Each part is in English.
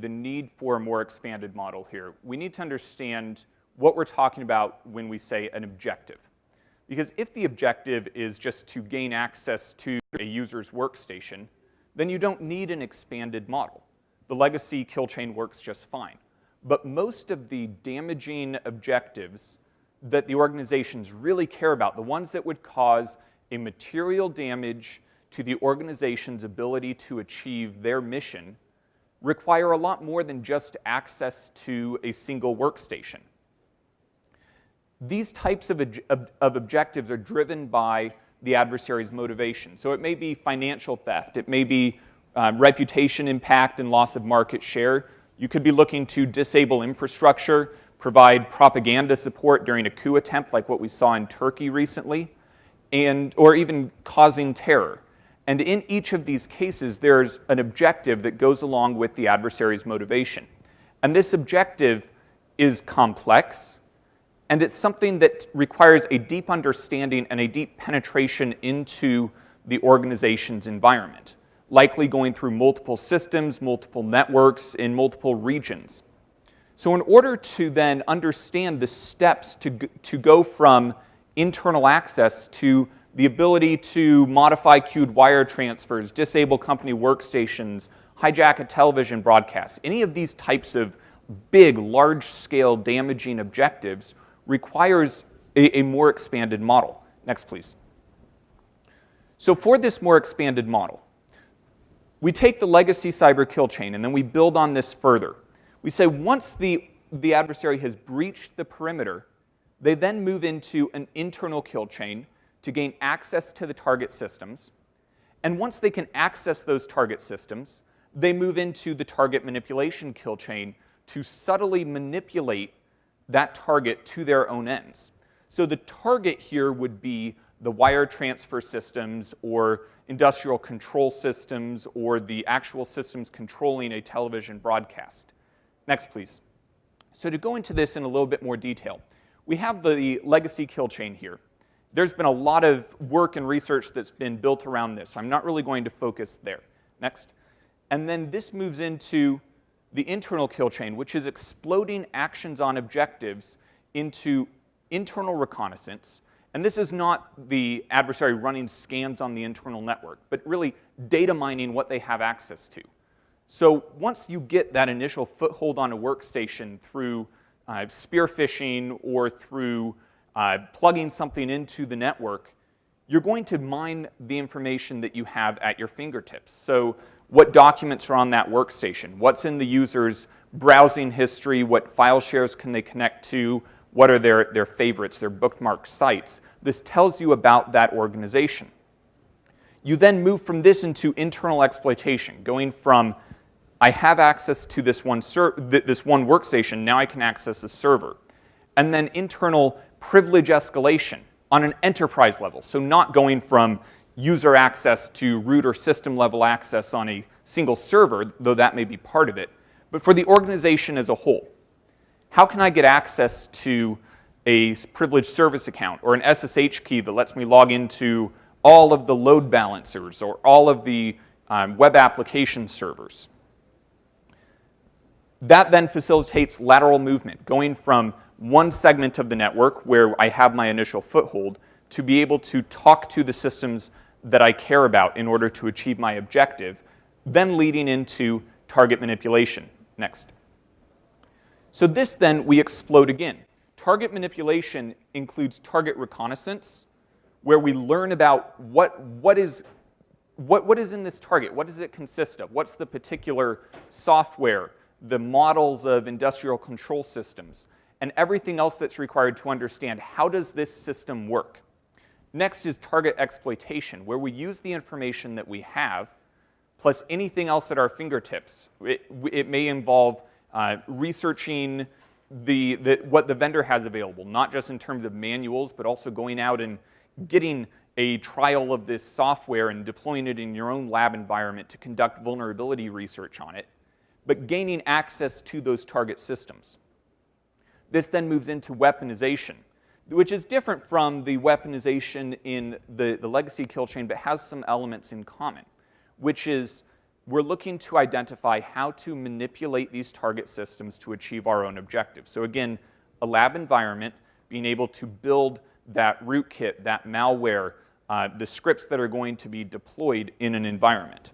the need for a more expanded model here, we need to understand what we're talking about when we say an objective. Because if the objective is just to gain access to a user's workstation, then you don't need an expanded model. The legacy kill chain works just fine. But most of the damaging objectives that the organizations really care about, the ones that would cause a material damage to the organization's ability to achieve their mission, require a lot more than just access to a single workstation. These types of objectives are driven by the adversary's motivation. So it may be financial theft, it may be reputation impact and loss of market share. You could be looking to disable infrastructure, provide propaganda support during a coup attempt like what we saw in Turkey recently, or even causing terror. And in each of these cases, there's an objective that goes along with the adversary's motivation. And this objective is complex, and it's something that requires a deep understanding and a deep penetration into the organization's environment, likely going through multiple systems, multiple networks, in multiple regions. So in order to then understand the steps to go from internal access to the ability to modify queued wire transfers, disable company workstations, hijack a television broadcast, any of these types of big, large-scale damaging objectives requires a more expanded model. Next, please. So for this more expanded model, we take the legacy cyber kill chain and then we build on this further. We say once the adversary has breached the perimeter, they then move into an internal kill chain to gain access to the target systems. And once they can access those target systems, they move into the target manipulation kill chain to subtly manipulate that target to their own ends. So the target here would be the wire transfer systems or industrial control systems or the actual systems controlling a television broadcast. Next, please. So to go into this in a little bit more detail, we have the legacy kill chain here. There's been a lot of work and research that's been built around this, so I'm not really going to focus there. Next. And then this moves into the internal kill chain, which is exploding actions on objectives into internal reconnaissance. And this is not the adversary running scans on the internal network, but really data mining what they have access to. So once you get that initial foothold on a workstation through spear phishing or through plugging something into the network, you're going to mine the information that you have at your fingertips. So what documents are on that workstation? What's in the user's browsing history? What file shares can they connect to? What are their favorites, their bookmarked sites? This tells you about that organization. You then move from this into internal exploitation, going from I have access to this one workstation, now I can access a server. And then internal privilege escalation on an enterprise level. So not going from user access to root or system level access on a single server, though that may be part of it, but for the organization as a whole. How can I get access to a privileged service account or an SSH key that lets me log into all of the load balancers or all of the web application servers? That then facilitates lateral movement, going from one segment of the network where I have my initial foothold to be able to talk to the systems that I care about in order to achieve my objective, then leading into target manipulation. Next. So this then we explode again. Target manipulation includes target reconnaissance, where we learn about what is in this target, what does it consist of, what's the particular software, the models of industrial control systems, and everything else that's required to understand how does this system work. Next is target exploitation, where we use the information that we have, plus anything else at our fingertips. It may involve researching what the vendor has available, not just in terms of manuals, but also going out and getting a trial of this software and deploying it in your own lab environment to conduct vulnerability research on it, but gaining access to those target systems. This then moves into weaponization, which is different from the weaponization in the legacy kill chain, but has some elements in common, which is we're looking to identify how to manipulate these target systems to achieve our own objectives. So again, a lab environment, being able to build that rootkit, that malware, the scripts that are going to be deployed in an environment.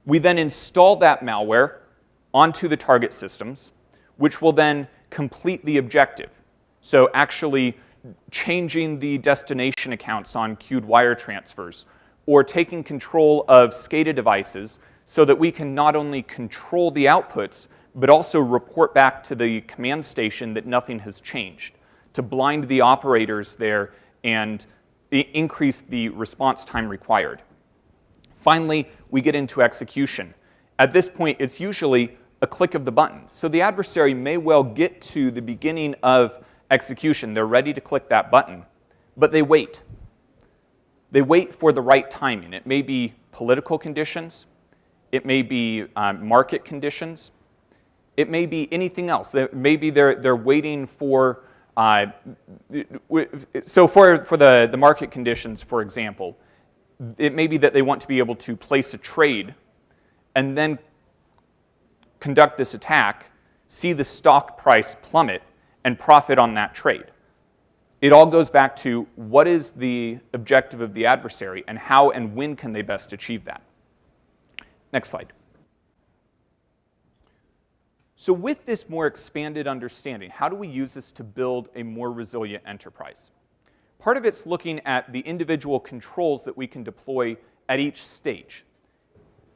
We then install that malware onto the target systems, which will then complete the objective. So actually changing the destination accounts on queued wire transfers, or taking control of SCADA devices so that we can not only control the outputs, but also report back to the command station that nothing has changed, to blind the operators there and increase the response time required. Finally, we get into execution. At this point, it's usually a click of the button. So the adversary may well get to the beginning of execution. They're ready to click that button, but they wait. They wait for the right timing. It may be political conditions. It may be market conditions. It may be anything else. Maybe they're waiting for, so for the market conditions, for example, it may be that they want to be able to place a trade and then conduct this attack, see the stock price plummet, and profit on that trade. It all goes back to what is the objective of the adversary and how and when can they best achieve that. Next slide. So with this more expanded understanding, how do we use this to build a more resilient enterprise? Part of it's looking at the individual controls that we can deploy at each stage.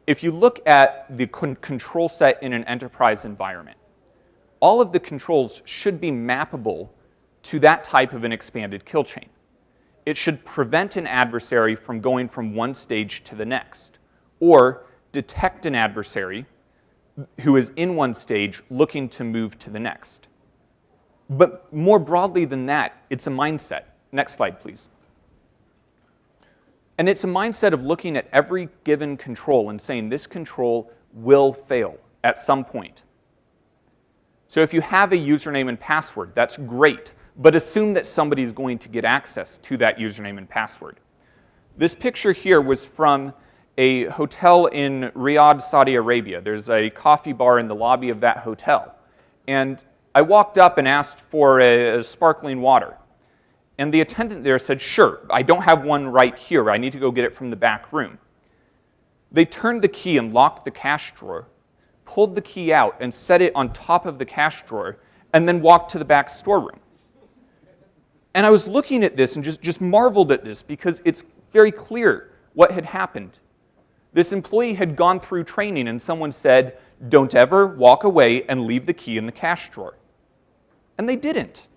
If you look at the control set in an enterprise environment, all of the controls should be mappable to that type of an expanded kill chain. It should prevent an adversary from going from one stage to the next, or detect an adversary who is in one stage looking to move to the next. But more broadly than that, it's a mindset. Next slide, please. And it's a mindset of looking at every given control and saying this control will fail at some point. So if you have a username and password, that's great, but assume that somebody's going to get access to that username and password. This picture here was from a hotel in Riyadh, Saudi Arabia. There's a coffee bar in the lobby of that hotel. And I walked up and asked for a sparkling water. And the attendant there said, sure, I don't have one right here. I need to go get it from the back room. They turned the key and locked the cash drawer, pulled the key out and set it on top of the cash drawer, and then walked to the back storeroom. And I was looking at this and just marveled at this because it's very clear what had happened. This employee had gone through training and someone said, don't ever walk away and leave the key in the cash drawer. And they didn't.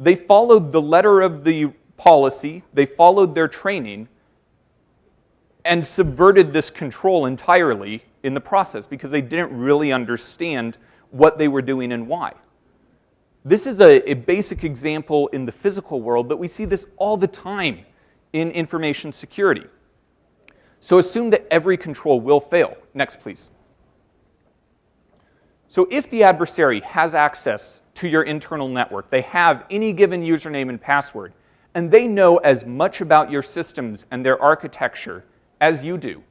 They followed the letter of the policy, they followed their training, and subverted this control entirely in the process because they didn't really understand what they were doing and why. This is a basic example in the physical world, but we see this all the time in information security. So assume that every control will fail. Next, please. So if the adversary has access to your internal network, they have any given username and password, and they know as much about your systems and their architecture as you do,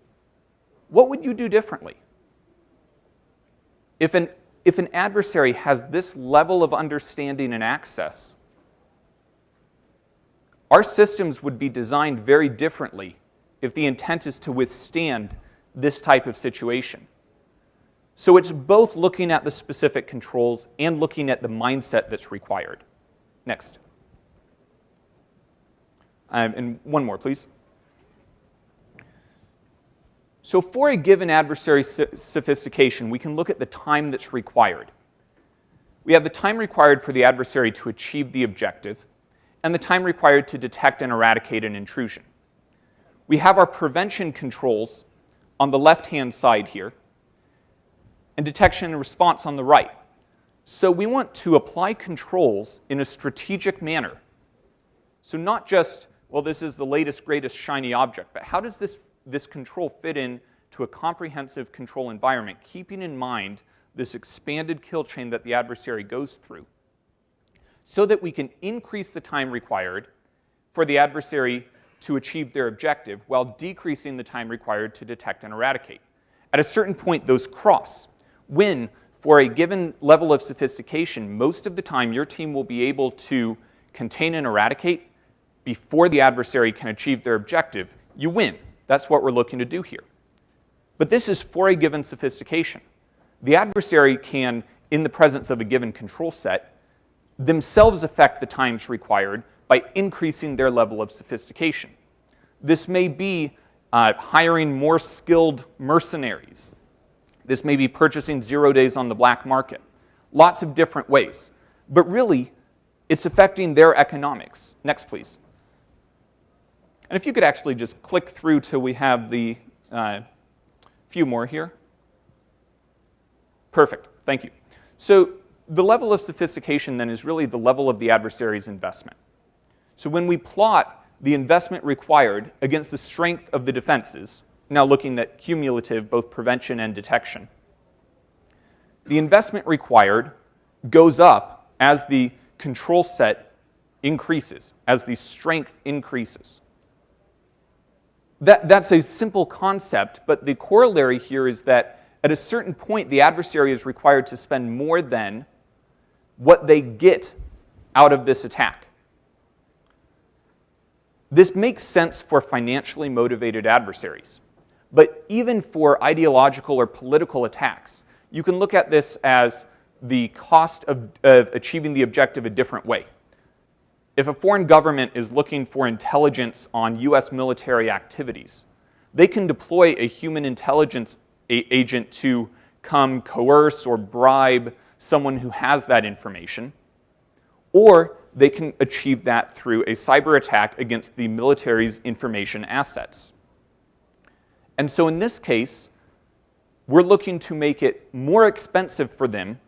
what would you do differently? If an adversary has this level of understanding and access, our systems would be designed very differently if the intent is to withstand this type of situation. So it's both looking at the specific controls and looking at the mindset that's required. Next. And one more, please. So for a given adversary sophistication, we can look at the time that's required. We have the time required for the adversary to achieve the objective, and the time required to detect and eradicate an intrusion. We have our prevention controls on the left-hand side here, and detection and response on the right. So we want to apply controls in a strategic manner. So not just, well, this is the latest, greatest, shiny object, but how does this control fit in to a comprehensive control environment, keeping in mind this expanded kill chain that the adversary goes through, so that we can increase the time required for the adversary to achieve their objective while decreasing the time required to detect and eradicate. At a certain point, those cross. When, for a given level of sophistication, most of the time your team will be able to contain and eradicate before the adversary can achieve their objective, you win. That's what we're looking to do here. But this is for a given sophistication. The adversary can, in the presence of a given control set, themselves affect the times required by increasing their level of sophistication. This may be hiring more skilled mercenaries. This may be purchasing 0 days on the black market. Lots of different ways. But really, it's affecting their economics. Next, please. And if you could actually just click through till we have the few more here. Perfect. Thank you. So the level of sophistication then is really the level of the adversary's investment. So when we plot the investment required against the strength of the defenses, now looking at cumulative, both prevention and detection, the investment required goes up as the control set increases, as the strength increases. That's a simple concept, but the corollary here is that at a certain point, the adversary is required to spend more than what they get out of this attack. This makes sense for financially motivated adversaries. But even for ideological or political attacks, you can look at this as the cost of achieving the objective a different way. If a foreign government is looking for intelligence on US military activities, they can deploy a human intelligence agent to come coerce or bribe someone who has that information, or they can achieve that through a cyber attack against the military's information assets. And so in this case, we're looking to make it more expensive for them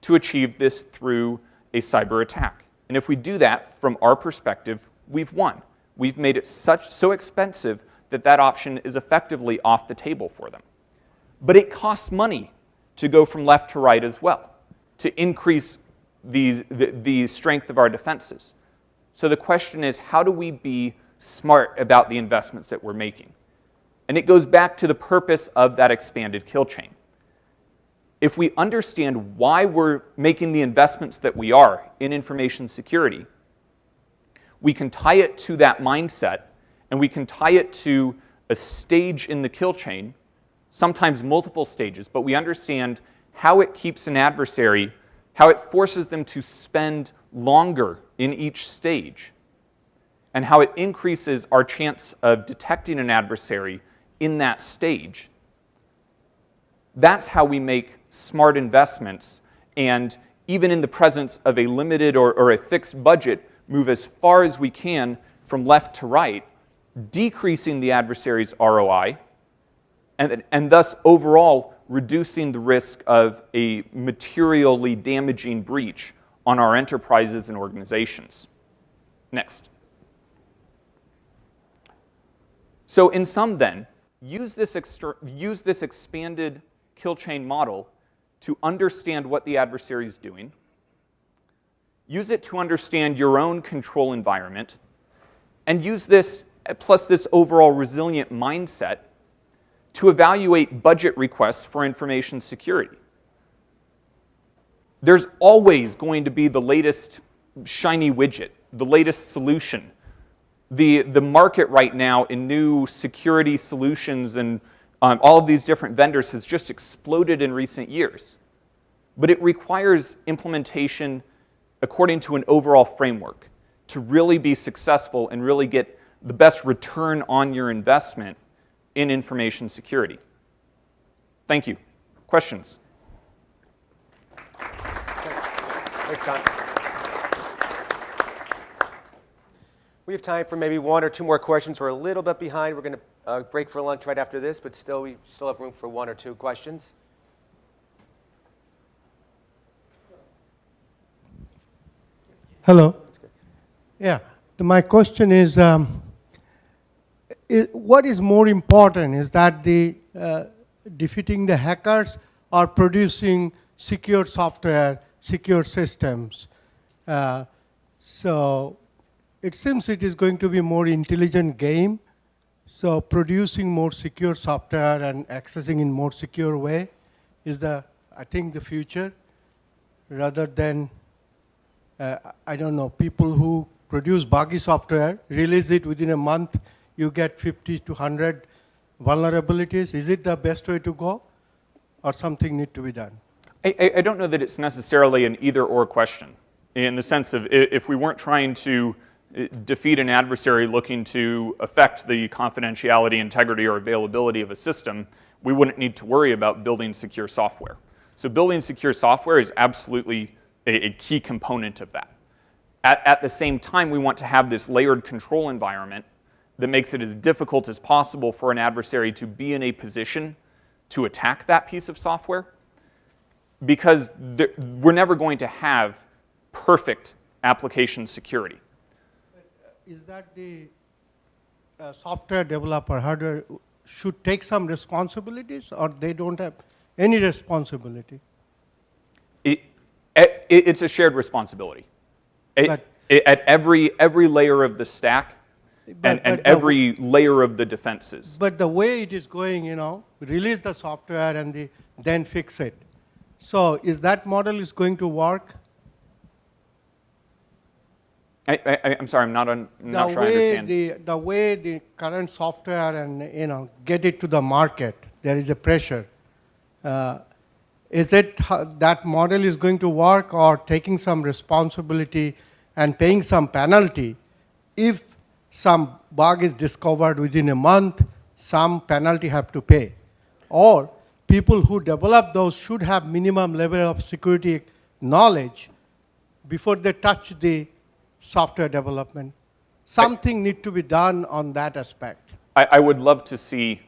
to achieve this through a cyber attack. And if we do that, from our perspective, we've won. We've made it so expensive that that option is effectively off the table for them. But it costs money to go from left to right as well, to increase the strength of our defenses. So the question is, how do we be smart about the investments that we're making? And it goes back to the purpose of that expanded kill chain. If we understand why we're making the investments that we are in information security, we can tie it to that mindset, and we can tie it to a stage in the kill chain, sometimes multiple stages, but we understand how it keeps an adversary, how it forces them to spend longer in each stage, and how it increases our chance of detecting an adversary in that stage. That's how we make smart investments, and even in the presence of a limited or a fixed budget, move as far as we can from left to right, decreasing the adversary's ROI, and thus overall reducing the risk of a materially damaging breach on our enterprises and organizations. Next. So in sum then, use this expanded kill chain model to understand what the adversary is doing. Use it to understand your own control environment. And use this, plus this overall resilient mindset, to evaluate budget requests for information security. There's always going to be the latest shiny widget, the latest solution. The market right now in new security solutions and all of these different vendors has just exploded in recent years. But it requires implementation according to an overall framework to really be successful and really get the best return on your investment in information security. Thank you. Questions? Thanks, John. We have time for maybe one or two more questions. We're a little bit behind. We're going to break for lunch right after this, but still, we still have room for one or two questions. Hello. Yeah. My question is, what is more important? Is that the defeating the hackers or producing secure software, secure systems? So it seems it is going to be more intelligent game. So producing more secure software and accessing in more secure way is I think the future, rather than, I don't know, people who produce buggy software, release it within a month, you get 50 to 100 vulnerabilities. Is it the best way to go, or something need to be done? I don't know that it's necessarily an either-or question, in the sense of if we weren't trying to defeat an adversary looking to affect the confidentiality, integrity, or availability of a system, we wouldn't need to worry about building secure software. So building secure software is absolutely a key component of that. At the same time, we want to have this layered control environment that makes it as difficult as possible for an adversary to be in a position to attack that piece of software, because we're never going to have perfect application security. Is that the software developer, hardware, should take some responsibilities, or they don't have any responsibility? It's a shared responsibility. At every layer of the stack and every layer of the defenses. But the way it is going, release the software and then fix it. So is that model is going to work? I'm sorry, I'm not sure I understand. The way the current software and get it to the market, there is a pressure. Is it that model is going to work, or taking some responsibility and paying some penalty? If some bug is discovered within a month, some penalty have to pay. Or people who develop those should have minimum level of security knowledge before they touch the software development. Something need to be done on that aspect. I would love to see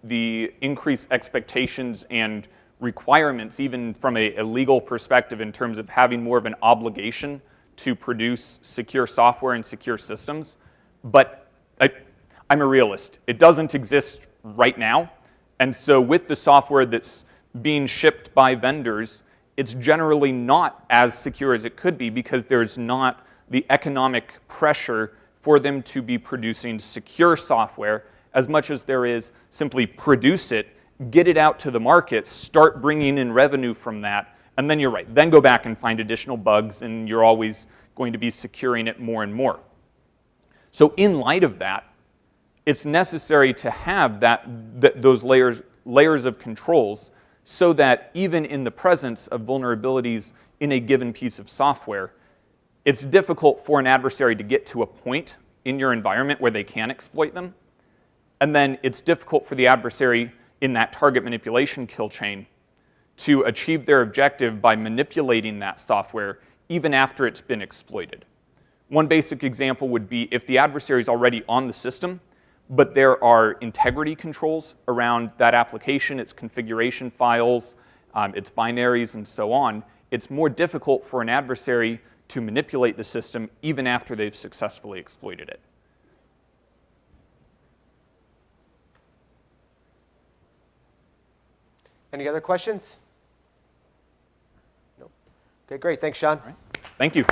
the increased expectations and requirements, even from a legal perspective, in terms of having more of an obligation to produce secure software and secure systems. But I'm a realist. It doesn't exist right now. And so with the software that's being shipped by vendors, it's generally not as secure as it could be, because there's not the economic pressure for them to be producing secure software as much as there is simply produce it, get it out to the market, start bringing in revenue from that, and then you're right. Then go back and find additional bugs, and you're always going to be securing it more and more. So in light of that, it's necessary to have those layers of controls, so that even in the presence of vulnerabilities in a given piece of software, it's difficult for an adversary to get to a point in your environment where they can exploit them. And then it's difficult for the adversary in that target manipulation kill chain to achieve their objective by manipulating that software even after it's been exploited. One basic example would be if the adversary is already on the system, but there are integrity controls around that application, its configuration files, its binaries, and so on. It's more difficult for an adversary to manipulate the system even after they've successfully exploited it. Any other questions? No. Okay, great. Thanks, Sean. All right. Thank you.